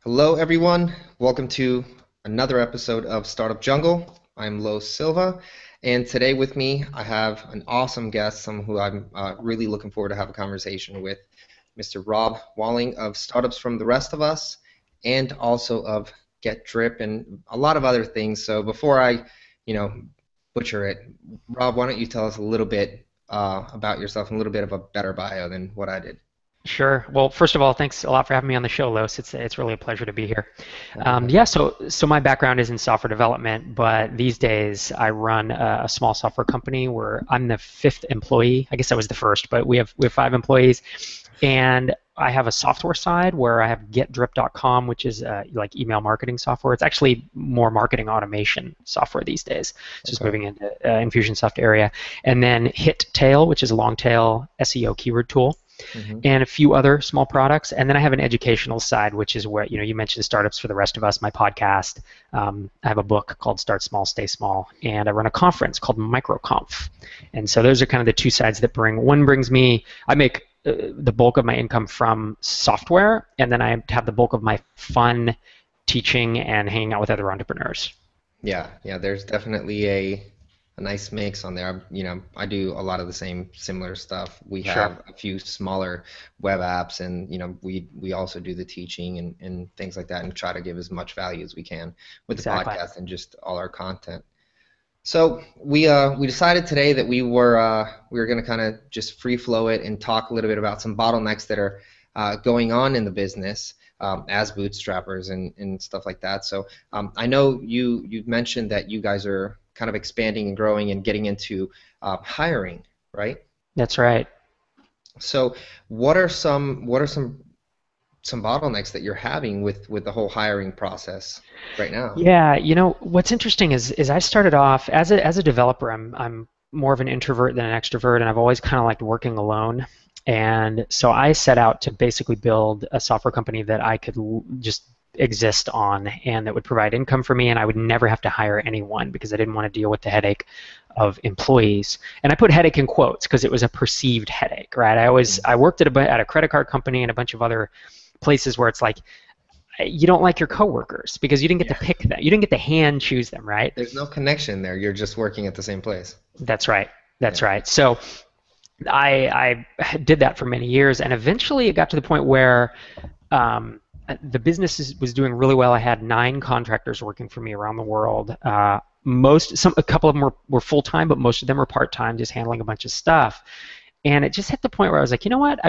Hello, everyone. Welcome to another episode of Startup Jungle. I'm Lo Silva, and today with me I have an awesome guest, someone who I'm really looking forward to have a conversation with, Mr. Rob Walling of Startups from the Rest of Us, and also of Get Drip and a lot of other things. So before I, you know, butcher it, Rob, why don't you tell us a little bit about yourself and a little bit of a better bio than what I did? Sure. Well, first of all, thanks a lot for having me on the show, Los. It's really a pleasure to be here. My Yeah, pleasure. so my background is in software development, but these days I run a small software company where I'm the fifth employee. I guess I was the first, but we have five employees, and I have a software side where I have GetDrip.com, which is like email marketing software. It's actually more marketing automation software these days. It's just Okay. moving into Infusionsoft area, and then HitTail, which is a long tail SEO keyword tool Hmm. and a few other small products. And then I have an educational side, which is where you mentioned startups for the rest of us, my podcast. I have a book called Start Small, Stay Small, and I run a conference called MicroConf. And so those are kind of the two sides that bring. One brings me. I make the bulk of my income from software, and then I have the bulk of my fun teaching and hanging out with other entrepreneurs. Yeah, yeah, there's definitely a nice mix on there. I do a lot of the same similar stuff. We Sure. have a few smaller web apps, and we also do the teaching and things like that, and try to give as much value as we can with the Exactly. podcast and just all our content. So we decided today that we were going to kind of just free flow it and talk a little bit about some bottlenecks that are going on in the business as bootstrappers and stuff like that. So I know you mentioned that you guys are kind of expanding and growing and getting into hiring, right? That's right. So what are some bottlenecks that you're having with the whole hiring process right now? Yeah, what's interesting is I started off as a developer. I'm more of an introvert than an extrovert, and I've always kind of liked working alone. And so I set out to basically build a software company that I could just exist on and that would provide income for me, and I would never have to hire anyone because I didn't want to deal with the headache of employees. And I put headache in quotes because it was a perceived headache, right? I worked at a credit card company and a bunch of other places where it's like you don't like your coworkers because you didn't get to Yeah. pick them. You didn't get to hand choose them, right? There's no connection there. You're just working at the same place. That's right. Yeah. That's right. So I did that for many years, and eventually it got to the point where um, the was doing really well. I had 9 contractors working for me around the world. A couple of them were full time, but most of them were part time, just handling a bunch of stuff. And it just hit the point where I was like, you know what?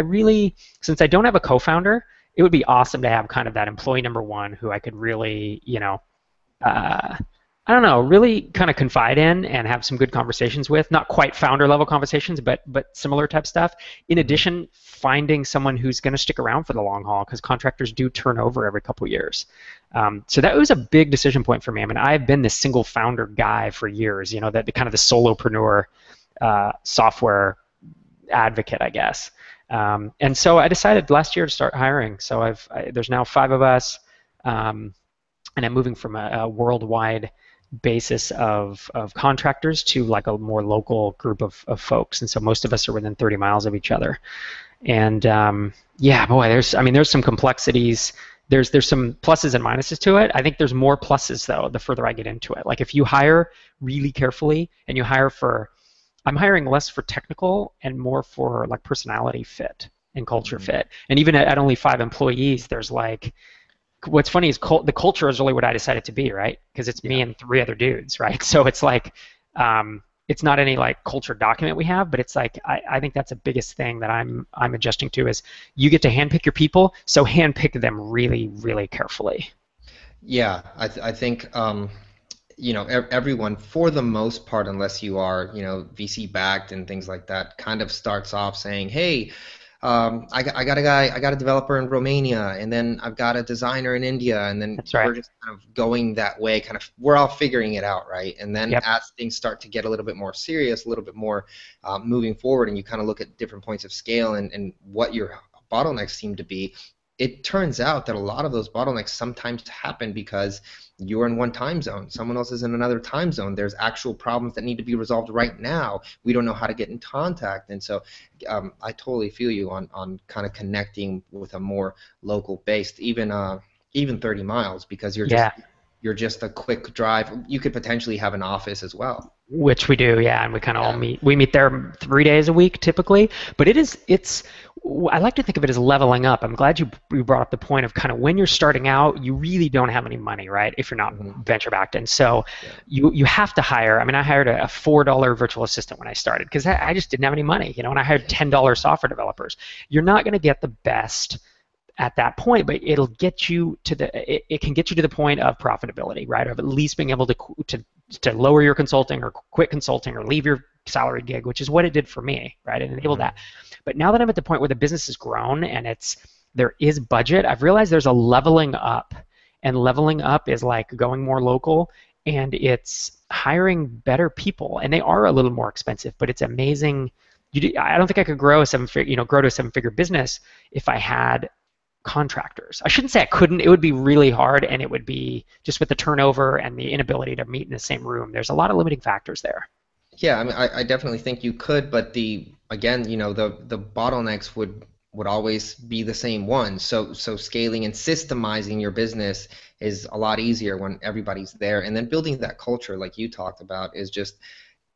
Since I don't have a co-founder, it would be awesome to have kind of that employee number one who I could really, uh, I don't know, really kind of confide in and have some good conversations with. Not quite founder level conversations, but similar type stuff. In Hmm. addition, finding someone who's going to stick around for the long haul because contractors do turn over every couple of years. So that was a big decision point for me. I mean, I've been this single founder guy for years. That the kind of the solopreneur software advocate, I guess. And so I decided last year to start hiring. So there's now 5 of us, and I'm moving from a worldwide basis of contractors to like a more local group of folks. And so most of us are within 30 miles of each other. And yeah, boy, there's some complexities. There's some pluses and minuses to it. I think there's more pluses though the further I get into it. Like if you hire really carefully and you hire for I'm hiring less for technical and more for like personality fit and culture Hmm. fit. And even at only 5 employees, there's like what's funny is the culture is really what I decided to be, right? Because it's me Yeah. and 3 other dudes, right? So it's like it's not any like culture document we have, but it's like I think that's the biggest thing that I'm adjusting to is you get to handpick your people, so handpick them really, really carefully. Yeah, I think everyone for the most part, unless you are VC backed and things like that, kind of starts off saying, "Hey, I got a guy, I got a developer in Romania, and then I've got a designer in India, and then That's right. we're just kind of going that way, kind of we're all figuring it out, right? And then Yep. as things start to get a little bit more serious, a little bit more moving forward, and you kind of look at different points of scale and what your bottlenecks seem to be, it turns out that a lot of those bottlenecks sometimes happen because you're in one time zone, someone else is in another time zone. There's actual problems that need to be resolved right now. We don't know how to get in contact, and so I totally feel you on kind of connecting with a more local based. Even even 30 miles because Yeah. you're just a quick drive. You could potentially have an office as well. Which we do, yeah, and we kind of all Yeah. meet. We meet there 3 days a week typically, but it's. I like to think of it as leveling up. I'm glad you brought up the point of kind of when you're starting out, you really don't have any money, right? If you're not Hmm. venture backed, and so Yeah. you have to hire. I mean, I hired a $4 virtual assistant when I started because I just didn't have any money, and I hired $10 software developers. You're not going to get the best at that point, but it'll get you to it can get you to the point of profitability, right? Of at least being able to lower your consulting or quit consulting or leave your salary gig, which is what it did for me, right? It enabled Hmm. that. But now that I'm at the point where the business has grown and there is budget, I've realized there's a leveling up, and leveling up is like going more local, and it's hiring better people, and they are a little more expensive, but it's amazing. I don't think I could grow grow to a seven-figure business if I had contractors. I shouldn't say I couldn't. It would be really hard, and it would be just with the turnover and the inability to meet in the same room. There's a lot of limiting factors there. Yeah, I mean, I definitely think you could, but again, the bottlenecks would always be the same ones. So scaling and systemizing your business is a lot easier when everybody's there. And then building that culture, like you talked about, is just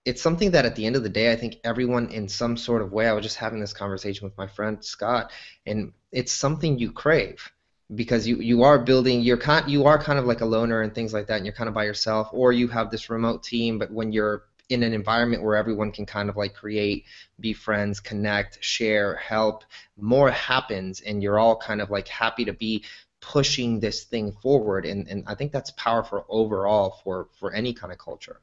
it's something that at the end of the day, I think everyone in some sort of way, I was just having this conversation with my friend Scott, and it's something you crave because you are building, you are kind of like a loner and things like that, and you're kind of by yourself, or you have this remote team, but when you're in an environment where everyone can kind of like create, be friends, connect, share, help, more happens, and you're all kind of like happy to be pushing this thing forward, and I think that's powerful overall for any kind of culture.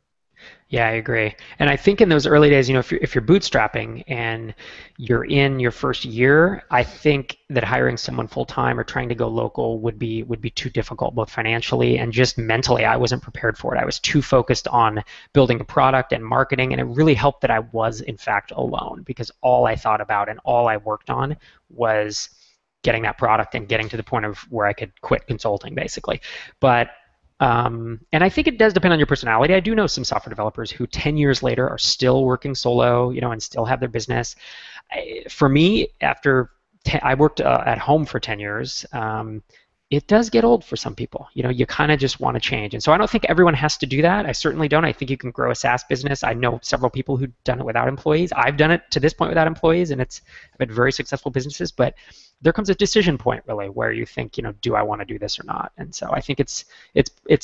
Yeah, I agree. And I think in those early days, if you're bootstrapping and you're in your first year, I think that hiring someone full time or trying to go local would be too difficult, both financially and just mentally. I wasn't prepared for it. I was too focused on building a product and marketing, and it really helped that I was in fact alone because all I thought about and all I worked on was getting that product and getting to the point of where I could quit consulting, basically. But and I think it does depend on your personality. I do know some software developers who 10 years later are still working solo, and still have their business. For me, I worked at home for 10 years, it does get old for some people. You kind of just want to change. And so I don't think everyone has to do that. I certainly don't. I think you can grow a SaaS business. I know several people who've done it without employees. I've done it to this point without employees, and it's been very successful businesses. But there comes a decision point really where you think, do I want to do this or not? And so I think it's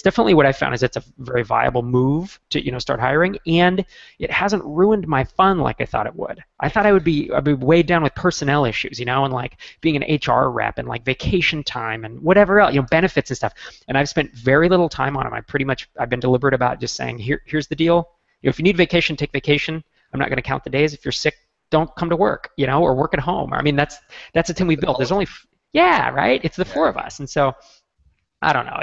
definitely what I found is it's a very viable move to start hiring, and it hasn't ruined my fun like I thought it would. I thought I'd be weighed down with personnel issues, and like being an HR rep and like vacation time and whatever else, benefits and stuff. And I've spent very little time on them. I've been deliberate about just saying, here's the deal. If you need vacation, take vacation. I'm not going to count the days. If you're sick, don't come to work, or work at home. I mean, that's the thing we The built. There's culture. only, yeah, right. It's the Yeah. four of us, and so I don't know.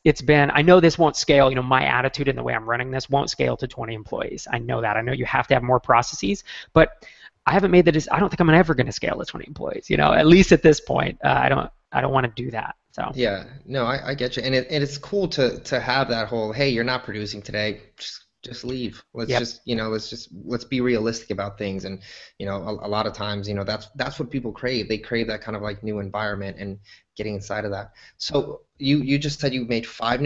It's been. I know this won't scale. My attitude and the way I'm running this won't scale to 20 employees. I know that. I know you have to have more processes, but I haven't made I don't think I'm ever going to scale to 20 employees. At least at this point, I don't. I don't want to do that. So Yeah, no, I get you, and it's cool to have that whole, hey, you're not producing today, just leave. yep. Let's be realistic about things, and a lot of times, that's what people crave. They crave that kind of like new environment and getting inside of that. So you just said you made four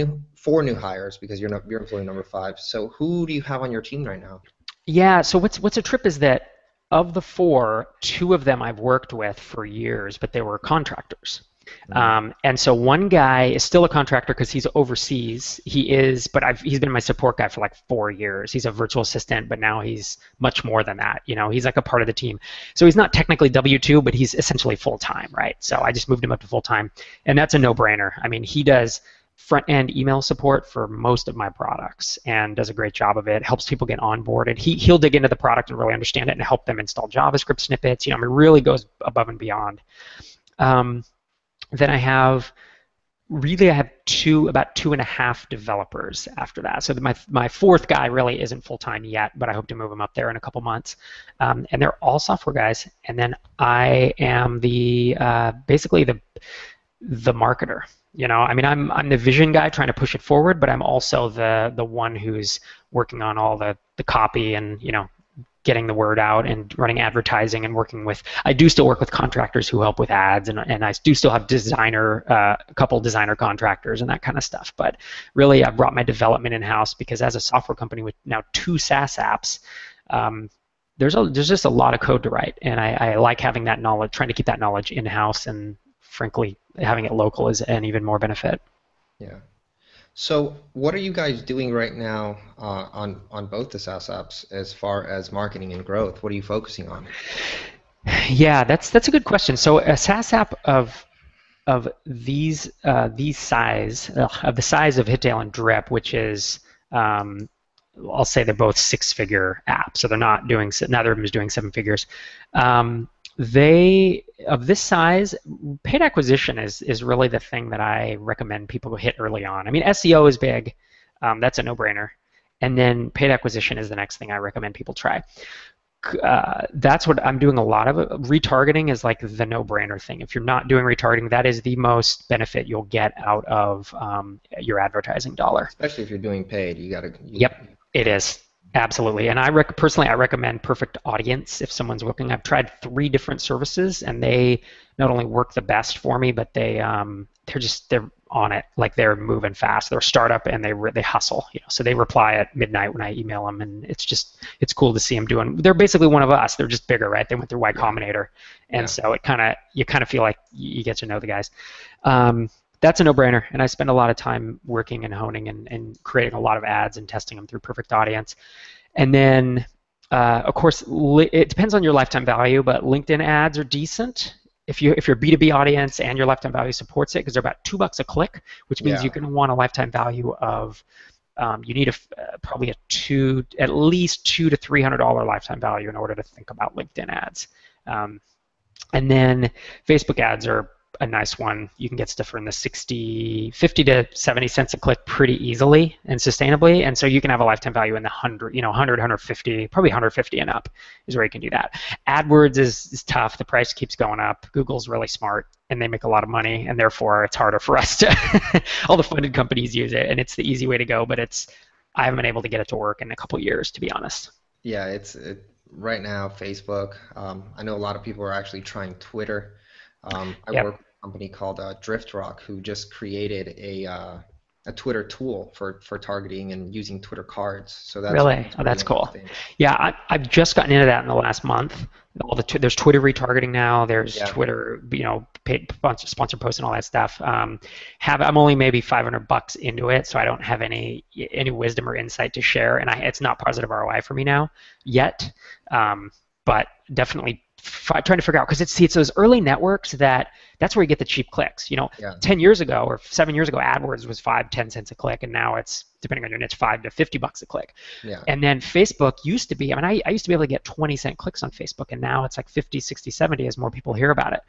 new hires because you're employee number five. So who do you have on your team right now? Yeah. So what's a trip is that of the four, two of them I've worked with for years, but they were contractors. Mm, And so one guy is still a contractor because he's overseas. But he's been my support guy for like 4 years. He's a virtual assistant, but now he's much more than that. He's like a part of the team. So he's not technically W-2, but he's essentially full time, right? So I just moved him up to full time, and that's a no-brainer. I mean, he does front end email support for most of my products and does a great job of it, helps people get onboarded. He'll dig into the product and really understand it and help them install JavaScript snippets. I mean, really goes above and beyond. Um, then I have about 2.5 developers after that. So my fourth guy really isn't full time yet, but I hope to move him up there in a couple months. And they're all software guys. And then I am basically the marketer. I mean, I'm the vision guy trying to push it forward, but I'm also the one who's working on all the copy and getting the word out and running advertising and working with. I do still work with contractors who help with ads, and I do still have a couple designer contractors and that kind of stuff. But really, I brought my development in house because as a software company with now 2 SaaS apps. There's just a lot of code to write, and I like having that knowledge, trying to keep that knowledge in house, and frankly, having it local is an even more benefit. Yeah. So what are you guys doing right now on both the SaaS apps as far as marketing and growth? What are you focusing on? Yeah, that's a good question. So a SaaS app of these size of the size of Hittail and Drip, which is I'll say they're both 6-figure apps, so they're not doing, neither of them is doing 7 figures. They of this size, paid acquisition is really the thing that I recommend people hit early on. I mean, SEO is big, that's a no-brainer, and then paid acquisition is the next thing I recommend people try. That's what I'm doing a lot of. Retargeting is like the no-brainer thing. If you're not doing retargeting, that is the most benefit you'll get out of your advertising dollar. Especially if you're doing paid, you gotta. Yep, it is. Absolutely. And personally, I recommend Perfect Audience if someone's looking. I've tried 3 different services, and they not only work the best for me, but they're on it. Like, they're moving fast. They're a startup, and they hustle. So they reply at midnight when I email them, and it's cool to see them doing. They're basically one of us. They're just bigger, right? They went through Y Combinator, and so you kind of feel like you get to know the guys. That's a no-brainer, and I spend a lot of time working and honing and creating a lot of ads and testing them through Perfect Audience. And then, of course, it depends on your lifetime value, but LinkedIn ads are decent if you're a B2B audience and your lifetime value supports it, because they're about $2 a click, which means you're going to want a lifetime value of you need probably at least $200 to $300 lifetime value in order to think about LinkedIn ads. And then Facebook ads are a nice one. You can get stuff in the 50 to 70 cents a click pretty easily and sustainably, and so you can have a lifetime value in the 100, 150, probably 150 and up is where you can do that. AdWords is tough. The price keeps going up. Google's really smart, and they make a lot of money, and therefore it's harder for us to. All the funded companies use it, and it's the easy way to go, but I haven't been able to get it to work in a couple years, to be honest. Yeah, right now Facebook. I know a lot of people are actually trying Twitter. I work with a company called DriftRock, who just created a Twitter tool for targeting and using Twitter cards. So that's cool. Yeah, I've just gotten into that in the last month. There's Twitter retargeting now. There's Twitter, paid sponsored posts and all that stuff. I'm only maybe $500 into it, so I don't have any wisdom or insight to share, and it's not positive ROI for me now yet. But definitely trying to figure out, because it's those early networks that's where you get the cheap clicks. 10 years ago or 7 years ago, AdWords was 5-10 cents a click, and now it's, depending on your niche, $5 to $50 a click. Yeah. And then Facebook used to be, I used to be able to get 20-cent clicks on Facebook, and now it's like 50, 60, 70 as more people hear about it.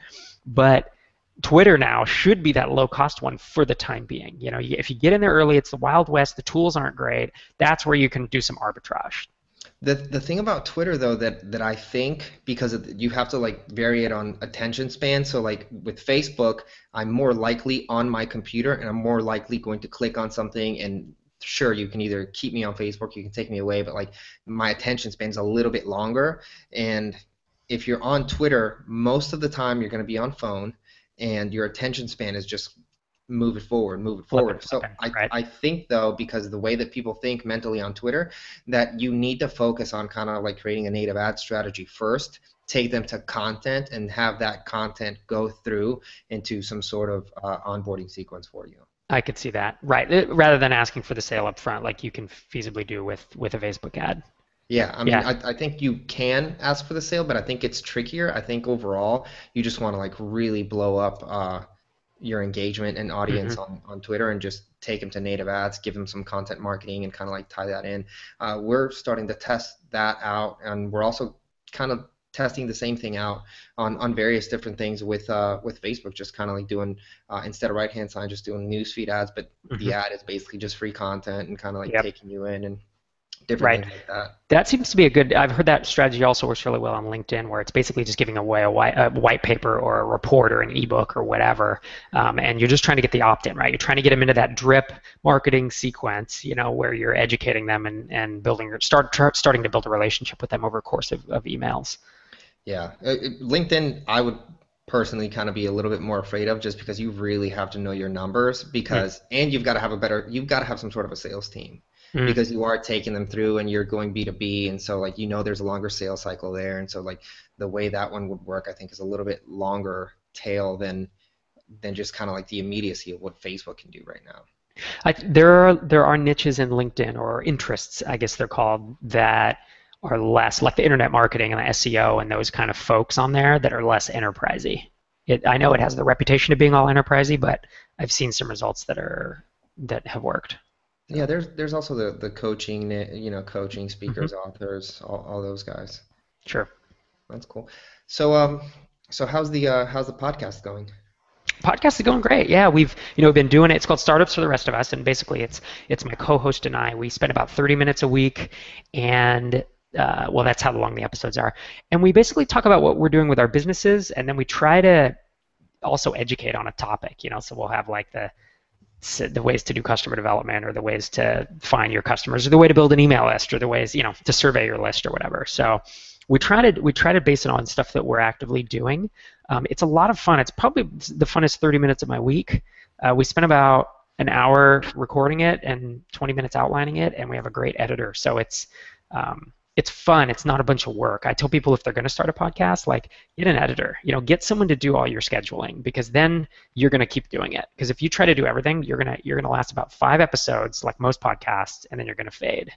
But Twitter now should be that low-cost one for the time being. If you get in there early, it's the Wild West. The tools aren't great. That's where you can do some arbitrage. The thing about Twitter, though, that I think, because you have to vary it on attention span. So with Facebook, I'm more likely on my computer, and I'm more likely going to click on something, and sure, you can either keep me on Facebook, you can take me away, but my attention span's a little bit longer. And if you're on Twitter, most of the time you're going to be on phone, and your attention span is just move it forward. So I think, though, because of the way that people think mentally on Twitter, that you need to focus on kind of creating a native ad strategy first, take them to content, and have that content go through into some sort of onboarding sequence for you. I could see that, right? Rather than asking for the sale up front, like you can feasibly do with a Facebook ad. Yeah, I mean, I think you can ask for the sale, but I think it's trickier. I think overall, you just want to really blow up your engagement and audience on Twitter, and just take them to native ads, give them some content marketing, and kind of tie that in. We're starting to test that out, and we're also kind of testing the same thing out on various different things with Facebook, just kind of doing instead of right-hand side, just doing newsfeed ads, but the ad is basically just free content and kind of taking you in and different Right. things like that. That seems to be a good. I've heard that strategy also works really well on LinkedIn, where it's basically just giving away a white paper or a report or an ebook or whatever, and you're just trying to get the opt-in, right? You're trying to get them into that drip marketing sequence, where you're educating them and starting to build a relationship with them over a course of emails. Yeah, LinkedIn, I would personally kind of be a little bit more afraid of just because you really have to know your numbers Mm, and you've got to have some sort of a sales team mm. because you are taking them through and you're going B2B. And so like, there's a longer sales cycle there. And so like the way that one would work, I think is a little bit longer tail than just kind of like the immediacy of what Facebook can do right now. There are niches in LinkedIn or interests, I guess they're called, that are less like the internet marketing and the SEO and those kind of folks on there that are less enterprisey. I know it has the reputation of being all enterprisey, but I've seen some results that have worked. Yeah, So there's also the coaching, coaching hmm speakers, authors, all those guys. sure. That's cool. So how's the podcast going? Podcast is going great. Yeah, we've been doing it. It's called Startups for the Rest of Us, and basically it's my co-host and I. We spend about 30 minutes a week, and well, that's how long the episodes are. And we basically talk about what we're doing with our businesses, and then we try to also educate on a topic. So we'll have like the ways to do customer development, or the ways to find your customers, or the way to build an email list, or the ways to survey your list or whatever. So we try to base it on stuff that we're actively doing. It's a lot of fun. It's probably the funnest 30 minutes of my week. We spend about an hour recording it and 20 minutes outlining it, and we have a great editor. So it's fun. It's not a bunch of work. I tell people if they're going to start a podcast, like get an editor. Get someone to do all your scheduling, because then you're going to keep doing it. Because if you try to do everything, you're gonna last about 5 episodes, like most podcasts, and then you're going to fade.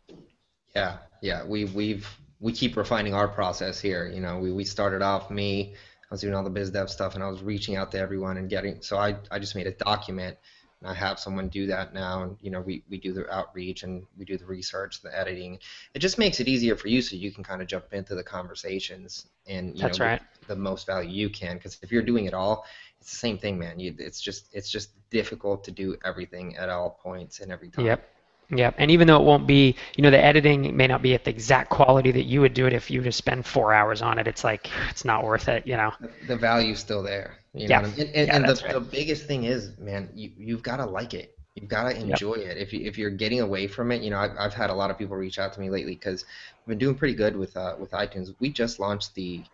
Yeah, yeah. We keep refining our process here. We started off me. I was doing all the biz dev stuff, and I was reaching out to everyone and getting. So I just made a document, and I have someone do that now. And we do the outreach and we do the research, the editing. It just makes it easier for you, so you can kind of jump into the conversations and That's get right. the most value you can. Because if you're doing it all, it's the same thing, man. It's just difficult to do everything at all points and every time. Yep. Yep. And even though it won't be, the editing may not be at the exact quality that you would do it if you just spend 4 hours on it. It's like it's not worth it. The value's still there. You know Yeah. what I mean? Yeah, And that's the, right. the biggest thing is, man, you've got to like it. You've got to Yep. enjoy it. If you're getting away from it, I've had a lot of people reach out to me lately because we've been doing pretty good with iTunes. We just launched the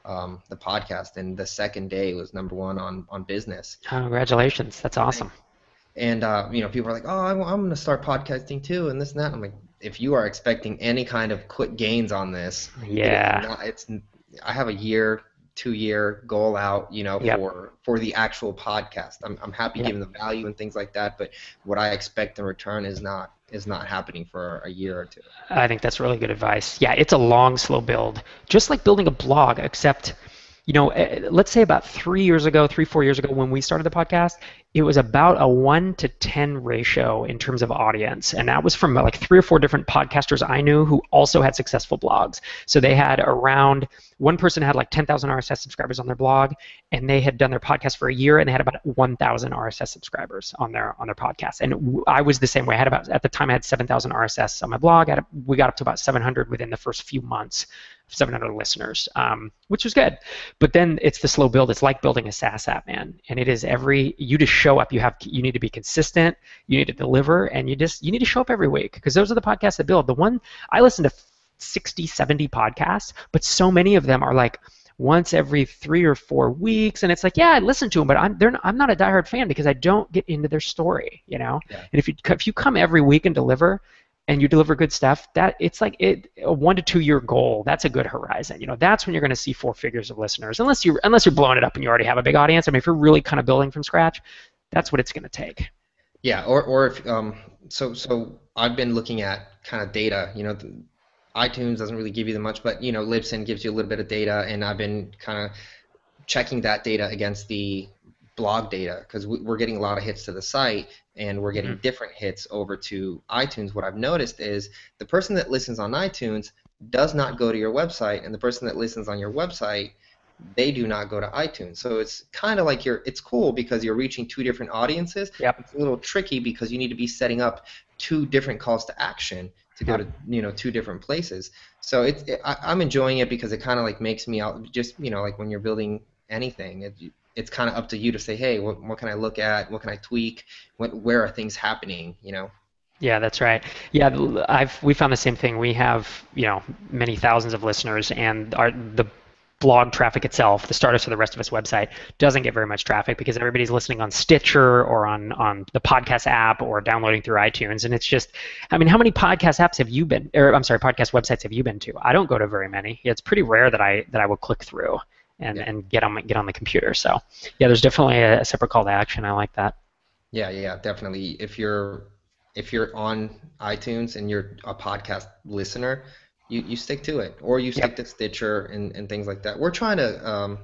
podcast, and the second day was number one on business. Congratulations. That's awesome. And people are like, "Oh, I'm going to start podcasting too," and this and that. I'm like, if you are expecting any kind of quick gains on this, it is Yeah. not. I have a year, 2 year goal out, Yep. for the actual podcast. I'm happy Yep. giving the value and things like that, but what I expect in return is not happening for a year or two. I think that's really good advice. Yeah, it's a long, slow build, just like building a blog, except, let's say about 3 years ago, 4 years ago, when we started the podcast, it was about a 1 to 10 ratio in terms of audience. And that was from like 3 or 4 different podcasters I knew who also had successful blogs. So they had around, one person had like 10,000 RSS subscribers on their blog, and they had done their podcast for a year, and they had about 1,000 RSS subscribers on their podcast. And I was the same way. I had about, at the time, I had 7,000 RSS on my blog. We got up to about 700 within the first few months, 700 listeners, which was good. But then it's the slow build. It's like building a SaaS app, man. And it is you just show up. You need to be consistent. You need to deliver, and you need to show up every week, because those are the podcasts that build. The one I listen to 60, 70 podcasts, but so many of them are like once every 3 or 4 weeks, and it's like, yeah, I listen to them, but I'm not a diehard fan because I don't get into their story. Yeah. And if you come every week and deliver, and you deliver good stuff, that it's like a 1 to 2 year goal. That's a good horizon. That's when you're going to see 4 figures of listeners, unless you're blowing it up and you already have a big audience. I mean, if you're really kind of building from scratch, that's what it's going to take. Yeah, or if so I've been looking at kind of data. iTunes doesn't really give you that much, but Libsyn gives you a little bit of data, and I've been kind of checking that data against the blog data because we're getting a lot of hits to the site and we're getting Mm-hmm. different hits over to iTunes. What I've noticed is the person that listens on iTunes does not go to your website, and the person that listens on your website, they do not go to iTunes. So it's kind of like it's cool because you're reaching two different audiences. Yep. It's a little tricky because you need to be setting up two different calls to action to go to, two different places. So I'm enjoying it because it kind of like makes me out just, like when you're building anything, it's kind of up to you to say, hey, what can I look at? What can I tweak? Where are things happening? Yeah, that's right. Yeah, we found the same thing. We have, many thousands of listeners, and the blog traffic itself, the Stardust for the Rest of Us website, doesn't get very much traffic because everybody's listening on Stitcher or on the podcast app or downloading through iTunes. And it's just, I mean, how many podcast apps have you been, or I'm sorry, podcast websites have you been to? I don't go to very many. It's pretty rare that I will click through and get on the computer. So yeah, there's definitely a separate call to action. I like that. Yeah, definitely. If you're on iTunes and you're a podcast listener, you stick to it, or you stick Yep. to Stitcher and things like that. We're trying to,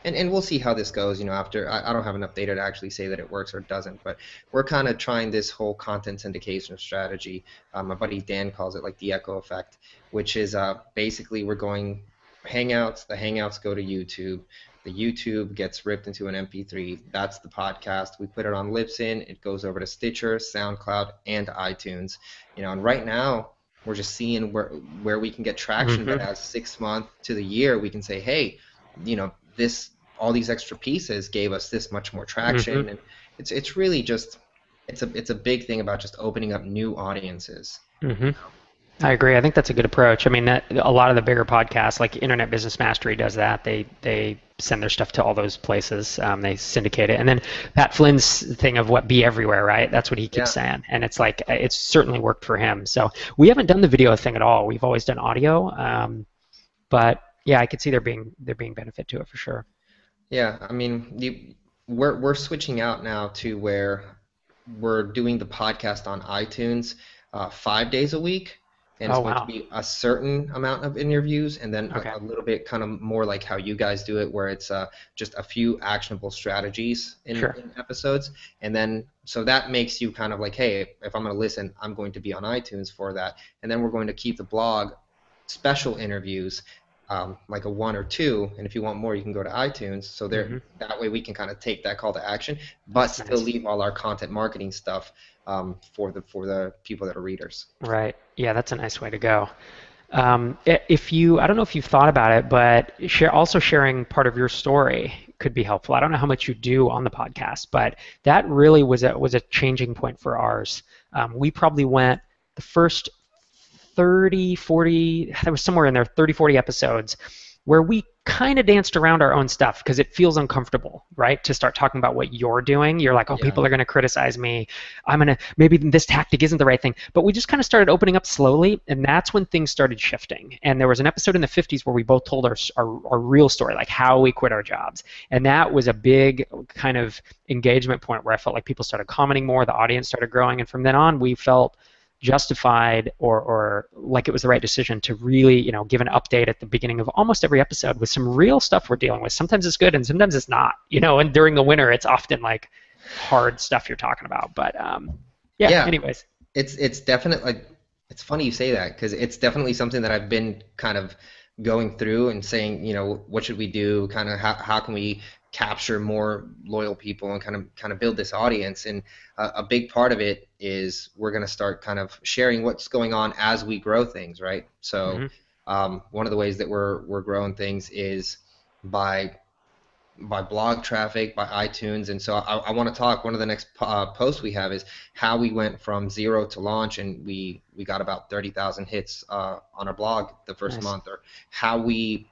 and we'll see how this goes. After I don't have enough data to actually say that it works or it doesn't, but we're kind of trying this whole content syndication strategy. My buddy Dan calls it like the echo effect, which is basically we're going Hangouts. The Hangouts go to YouTube. The YouTube gets ripped into an MP3. That's the podcast. We put it on Libsyn. It goes over to Stitcher, SoundCloud, and iTunes. And right now we're just seeing where we can get traction. Hmm. But as 6 months to the year, we can say, hey, this all these extra pieces gave us this much more traction, Hmm. and it's really just it's a big thing about just opening up new audiences. Hmm. I agree. I think that's a good approach. I mean, a lot of the bigger podcasts, like Internet Business Mastery, does that. They send their stuff to all those places. They syndicate it, and then Pat Flynn's thing of what be everywhere, right? That's what he keeps Yeah. saying, and it's like it's certainly worked for him. So we haven't done the video thing at all. We've always done audio, but yeah, I could see there being benefit to it for sure. Yeah, I mean, we're switching out now to where we're doing the podcast on iTunes 5 days a week, and it's Oh going to wow. be a certain amount of interviews, and then Okay. a little bit kind of more like how you guys do it, where it's just a few actionable strategies in, Sure. in episodes, and then so that makes you kind of like, hey, if I'm going to listen, I'm going to be on iTunes for that, and then we're going to keep the blog special interviews, like a one or two, and if you want more, you can go to iTunes. So Hmm. that way we can kind of take that call to action, but That's still nice. leave all our content marketing stuff for the people that are readers. Right. Yeah, that's a nice way to go. I don't know if you've thought about it, but also sharing part of your story could be helpful. I don't know how much you do on the podcast, but that really was a changing point for ours. We probably went the first 30, 40, there was somewhere in there, 30, 40 episodes where we kind of danced around our own stuff because it feels uncomfortable, right? To start talking about what you're doing. You're like, oh, Yeah. people are going to criticize me. Maybe this tactic isn't the right thing. But we just kind of started opening up slowly, and that's when things started shifting. And there was an episode in the 50s where we both told our real story, like how we quit our jobs. And that was a big kind of engagement point where I felt like people started commenting more, the audience started growing. And from then on, we felt justified or like it was the right decision to really, give an update at the beginning of almost every episode with some real stuff we're dealing with. Sometimes it's good and sometimes it's not, and during the winter, it's often like hard stuff you're talking about. But yeah, Yeah, anyways. it's definitely like it's funny you say that because it's definitely something that I've been kind of going through and saying, what should we do? Kind of how can we capture more loyal people and kind of build this audience? And a big part of it is we're going to start kind of sharing what's going on as we grow things, right? So Hmm. one of the ways that we're growing things is by blog traffic, by iTunes. And so I want to talk. One of the next posts we have is how we went from zero to launch, and we got about 30,000 hits on our blog the first Nice. month, or how we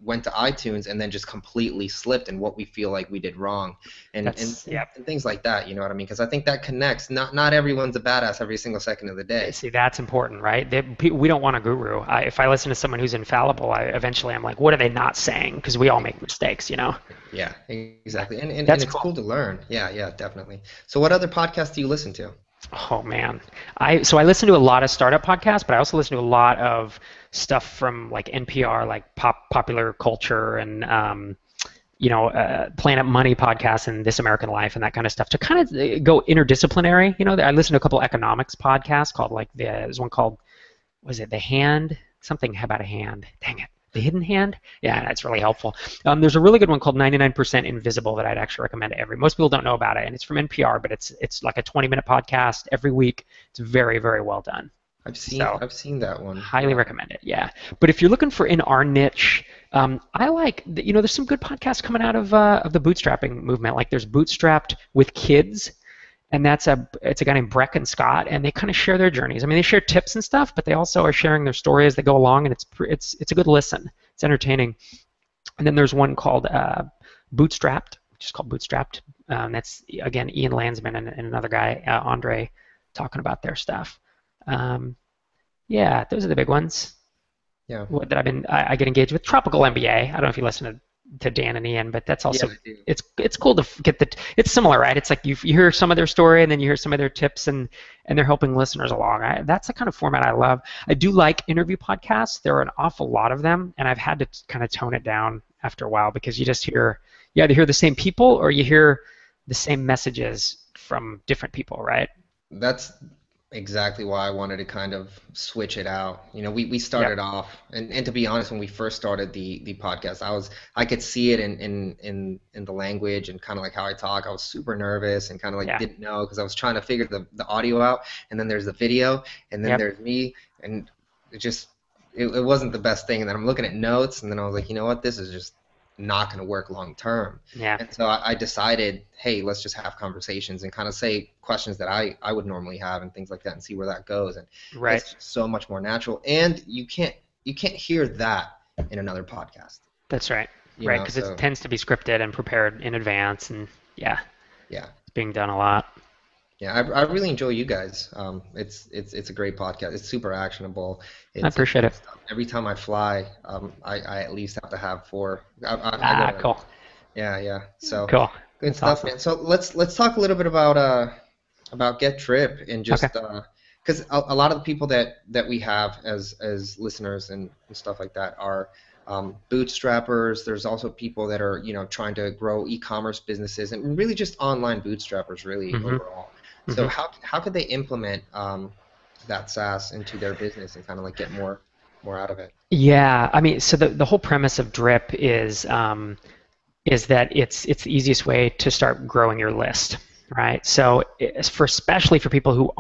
went to iTunes and then just completely slipped, and what we feel like we did wrong, and and, That's and, yeah. and things like that. You know what I mean? Because I think that connects. Not everyone's a badass every single second of the day. See, that's important, right? We don't want a guru. If I listen to someone who's infallible, eventually I'm like, what are they not saying? Because we all make mistakes. Yeah, Yeah, exactly. And that's it's cool. cool to learn. Yeah, definitely. So what other podcasts do you listen to? Oh man, I listen to a lot of startup podcasts, but I also listen to a lot of stuff from like NPR, like popular culture and Planet Money podcasts and This American Life and that kind of stuff to kind of go interdisciplinary. I listen to a couple economics podcasts called there's one called, was it The Hand? Something about a hand. Dang it. The Hidden Hand? Yeah, that's really helpful. There's a really good one called 99% Invisible that I'd actually recommend to most people don't know about it, and it's from NPR, but it's like a 20-minute podcast every week. It's very, very well done. So I've seen that one. highly Yeah. recommend it. Yeah. But if you're looking for in our niche, I like there's some good podcasts coming out of the bootstrapping movement. Like there's Bootstrapped with Kids, and it's a guy named Breck and Scott, and they kind of share their journeys. I mean, they share tips and stuff, but they also are sharing their story as they go along, and it's a good listen. It's entertaining. And then there's one called Bootstrapped, which is called Bootstrapped. That's again Ian Landsman and another guy, Andre, talking about their stuff. Um, yeah, those are the big ones. Yeah. What that I get engaged with Tropical MBA. I don't know if you listen to Dan and Ian, but that's Yeah, also I do. it's cool to get it's similar, right? It's like you hear some of their story and then you hear some of their tips and they're helping listeners along. That's the kind of format I love. I do like interview podcasts. There are an awful lot of them, and I've had to kind of tone it down after a while because you either hear the same people or you hear the same messages from different people, right? That's exactly why I wanted to kind of switch it out. We Yep. started off, and to be honest, when we first started the podcast, I could see it in the language and kind of like how I talk. I was super nervous and kind of like Yeah. didn't know because I was trying to figure the audio out, and then there's the video, and then Yep. there's me, and it just it wasn't the best thing. And then I'm looking at notes, and then I was like, you know what, this is just not going to work long term. Yeah. And so I decided, hey, let's just have conversations and kind of say questions that I would normally have and things like that and see where that goes. And Right. it's so much more natural. And you can't hear that in another podcast, That's right. Right, because it so tends to be scripted and prepared in advance, and yeah, yeah. it's being done a lot. Yeah, I really enjoy you guys. It's a great podcast. It's super actionable. I It's appreciate good it. stuff. Every time I fly, I at least have to have four. I go Ah, to. cool. Yeah, yeah. So Cool. good That's stuff, awesome. man. So let's talk a little bit about Get Drip and Okay. just because a lot of the people that we have as listeners and stuff like that are bootstrappers. There's also people that are trying to grow e-commerce businesses and really just online bootstrappers really hmm overall. So hmm how could they implement that SaaS into their business and kind of like get more out of it? Yeah, I mean, so the whole premise of Drip is that it's the easiest way to start growing your list, right? So especially for people who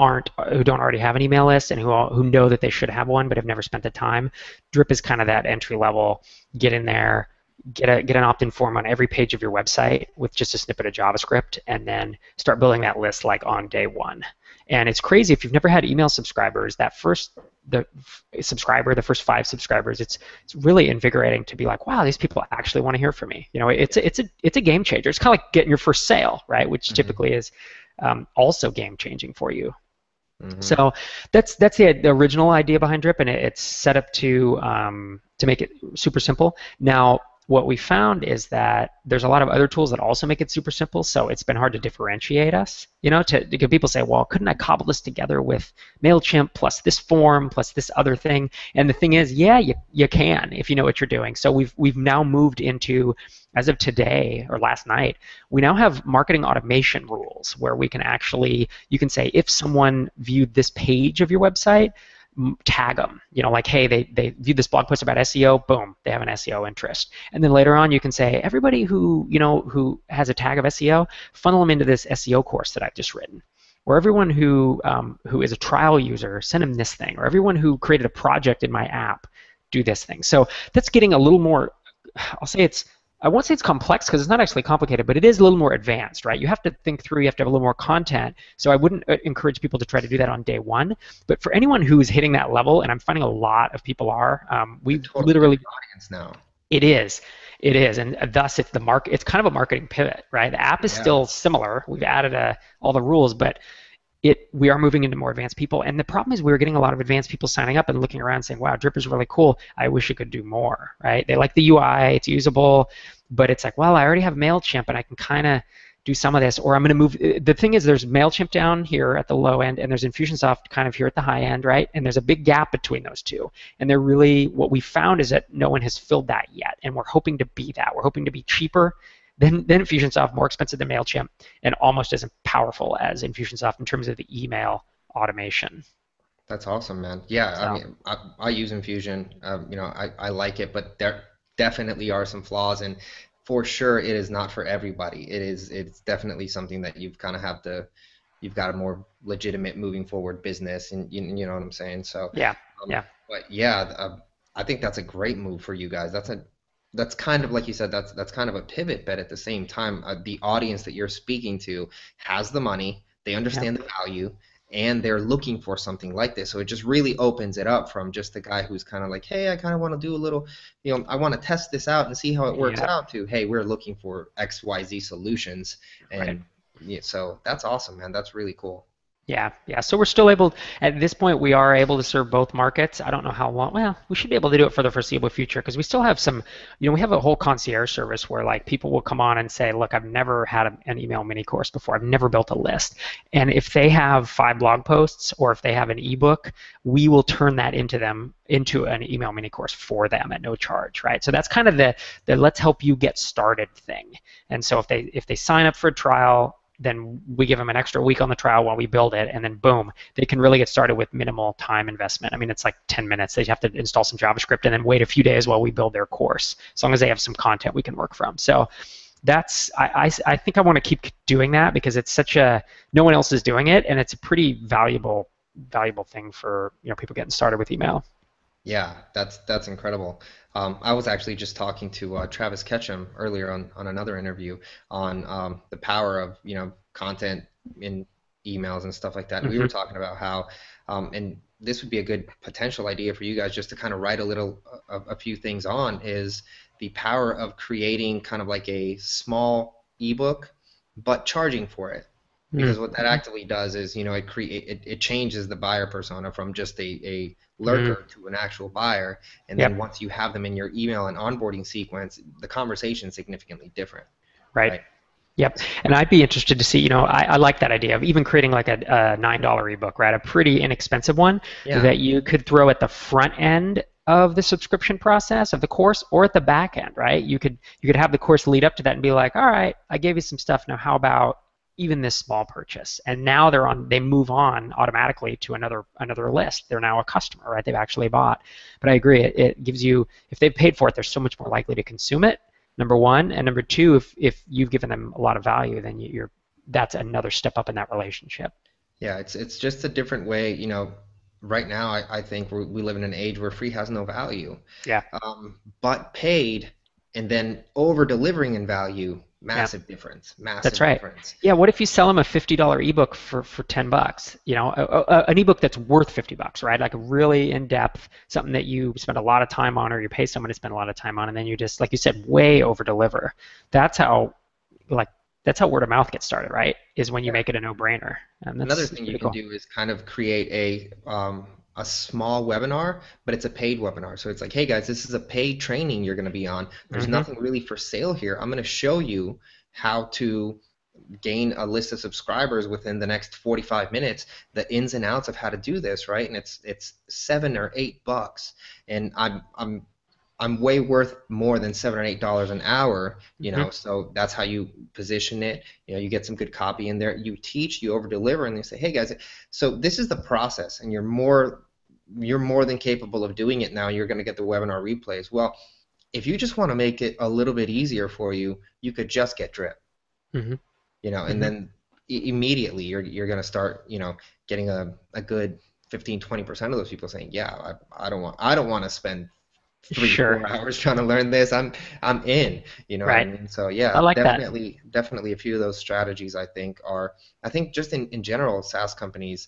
don't already have an email list and who know that they should have one but have never spent the time, Drip is kind of that entry level. Get in there, get an opt-in form on every page of your website with just a snippet of JavaScript, and then start building that list like on day one. And it's crazy if you've never had email subscribers. The the first 5 subscribers, it's really invigorating to be like, wow, these people actually want to hear from me. It's a game changer. It's kind of like getting your first sale, right? Which Hmm. typically is also game changing for you. Hmm. So that's the original idea behind Drip, and it's set up to make it super simple. Now, what we found is that there's a lot of other tools that also make it super simple. So it's been hard to differentiate us. Because people say, well, couldn't I cobble this together with Mailchimp plus this form plus this other thing? And the thing is, yeah, you can if you know what you're doing. So we've now moved into, as of today or last night, we now have marketing automation rules where you can say if someone viewed this page of your website, tag them. Like, hey, they viewed this blog post about SEO, boom, they have an SEO interest. And then later on, you can say everybody who has a tag of SEO, funnel them into this SEO course that I've just written. Or everyone who is a trial user, send them this thing. Or everyone who created a project in my app, do this thing. So that's getting a little more. I'll say it's I won't say it's complex because it's not actually complicated, but it is a little more advanced, right? You have to think through, you have to have a little more content. So I wouldn't encourage people to try to do that on day one. But for anyone who's hitting that level, and I'm finding a lot of people are, It's a we totally literally, different audience now. it is. It is, and thus it's kind of a marketing pivot, right? The app is Yeah. still similar. We've added all the rules, but we are moving into more advanced people. And the problem is we were getting a lot of advanced people signing up and looking around saying, wow, Drip is really cool. I wish it could do more, right? They like the UI, it's usable, but it's like, well, I already have MailChimp and I can kind of do some of this, or I'm going to move. The thing is, there's MailChimp down here at the low end, and there's Infusionsoft kind of here at the high end, right? And there's a big gap between those two. And what we found is that no one has filled that yet. And we're hoping to be that. We're hoping to be cheaper than Infusionsoft, more expensive than MailChimp, and almost as powerful as Infusionsoft in terms of the email automation. That's awesome, man. Yeah, I So, mean, I use Infusion. I like it, but there definitely are some flaws, and for sure, it is not for everybody. It's definitely something that you've kind of have to you've got a more legitimate moving forward business, and you know what I'm saying. So, Yeah, um, yeah, but yeah, I think that's a great move for you guys. That's kind of like you said. That's kind of a pivot, but at the same time, the audience that you're speaking to has the money, they yeah, understand the value, and they're looking for something like this. So it just really opens it up from just the guy who's kind of like, hey, I kind of want to do a little, I want to test this out and see how it works yeah. out, to, hey, we're looking for XYZ solutions. Right. And yeah, so that's awesome, man. That's really cool. Yeah, yeah. So we're still able, at this point, we are able to serve both markets. I don't know how long. Well, we should be able to do it for the foreseeable future because we still have some, we have a whole concierge service where like people will come on and say, look, I've never had an email mini course before. I've never built a list. And if they have 5 blog posts or if they have an ebook, we will turn that into an email mini course for them at no charge, right? So that's kind of the let's help you get started thing. And so if they sign up for a trial, then we give them an extra week on the trial while we build it, and then boom, they can really get started with minimal time investment. I mean, it's like 10 minutes. They have to install some JavaScript and then wait a few days while we build their course, as long as they have some content we can work from. So I think I want to keep doing that because it's no one else is doing it, and it's a pretty valuable thing for people getting started with email. Yeah, that's incredible. I was actually just talking to Travis Ketchum earlier on another interview on the power of content in emails and stuff like that. And we were Hmm. talking about how, and this would be a good potential idea for you guys just to kind of write a few things on, is the power of creating kind of like a small ebook, but charging for it. Because what that Mm-hmm. actively does is, it changes the buyer persona from just a Mm-hmm. lurker to an actual buyer. And then Yep. once you have them in your email and onboarding sequence, the conversation is significantly different, Right. right? Yep. And I'd be interested to see, I like that idea of even creating like a $9 ebook, right? A pretty inexpensive one Yeah, that you could throw at the front end of the subscription process of the course or at the back end, right? You could have the course lead up to that and be like, all right, I gave you some stuff. Now how about even this small purchase? And now they move on automatically to another list. They're now a customer, right? They've actually bought. But I agree, it gives you, if they've paid for it, they're so much more likely to consume it, number one. And number two, if you've given them a lot of value, then that's another step up in that relationship. yeah, it's just a different way. Right now I think we live in an age where free has no value. Yeah, But paid and then over delivering in value, yeah, massive difference, that's massive right. difference. Yeah, what if you sell them a $50 ebook for $10? An ebook that's worth $50, right? Like a really in-depth, something that you spend a lot of time on, or you pay someone to spend a lot of time on, and then you just, like you said, way over deliver. That's how, like, that's how word of mouth gets started, right? Is when you Yeah. make it a no-brainer, and Another that's thing you pretty can cool. do is kind of create a small webinar, but it's a paid webinar. So it's like, hey guys, this is a paid training you're going to be on. There's Hmm. nothing really for sale here. I'm going to show you how to gain a list of subscribers within the next 45 minutes, the ins and outs of how to do this, right? And it's $7 or $8, and I'm way worth more than $7 or $8 an hour, Hmm. so that's how you position it. You get some good copy in there. You teach, you over deliver, and they say, hey guys, so this is the process, and you're more than capable of doing it now. You're going to get the webinar replays. Well, if you just want to make it a little bit easier for you, you could just get drip, Hmm. and Hmm. then immediately you're going to start, getting a good 15-20% of those people saying, yeah, I don't want to spend three, Sure. 4 hours trying to learn this. I'm in. You know what I Right. mean? So I yeah, like that. definitely a few of those strategies I think just in general, SaaS companies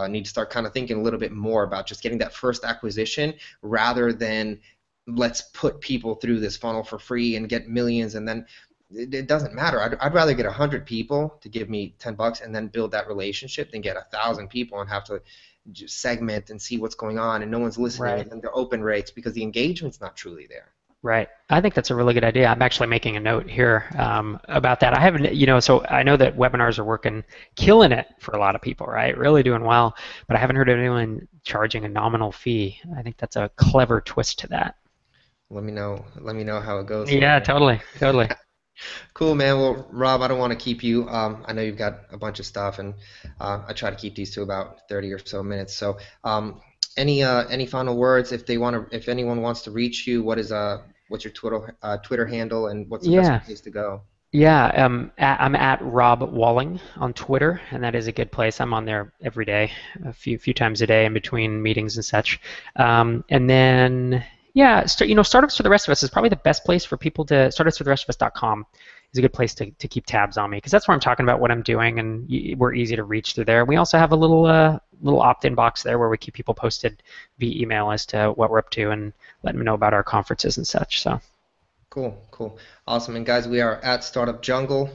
need to start kind of thinking a little bit more about just getting that first acquisition rather than let's put people through this funnel for free and get millions, and then it doesn't matter. I'd rather get 100 people to give me $10 and then build that relationship than get 1,000 people and have to just segment and see what's going on and no one's listening, Right. and then the open rates because the engagement's not truly there. Right. I think that's a really good idea. I'm actually making a note here about that. I haven't, so I know that webinars are working, killing it for a lot of people, right? Really doing well, but I haven't heard of anyone charging a nominal fee. I think that's a clever twist to that. Let me know how it goes for Yeah, you. totally, totally. Cool, man. Well, Rob, I don't want to keep you. I know you've got a bunch of stuff, and I try to keep these to about 30 or so minutes. So, any final words if anyone wants to reach you, what's your Twitter handle, and what's the best Yeah. place to go? Yeah, I'm at Rob Walling on Twitter, and that is a good place. I'm on there every day, a few times a day in between meetings and such. And then yeah, startups for the rest of us is probably the best place for people to startupsfortherestofus.com is a good place to keep tabs on me because that's where I'm talking about what I'm doing, and we're easy to reach through there. We also have a little opt-in box there where we keep people posted via email as to what we're up to and let them know about our conferences and such. So. Cool, cool. Awesome. And guys, we are at Startup Jungle.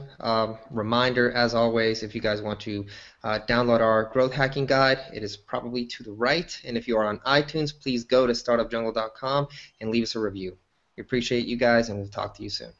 Reminder, as always, if you guys want to download our growth hacking guide, it is probably to the right. And if you are on iTunes, please go to startupjungle.com and leave us a review. We appreciate you guys, and we'll talk to you soon.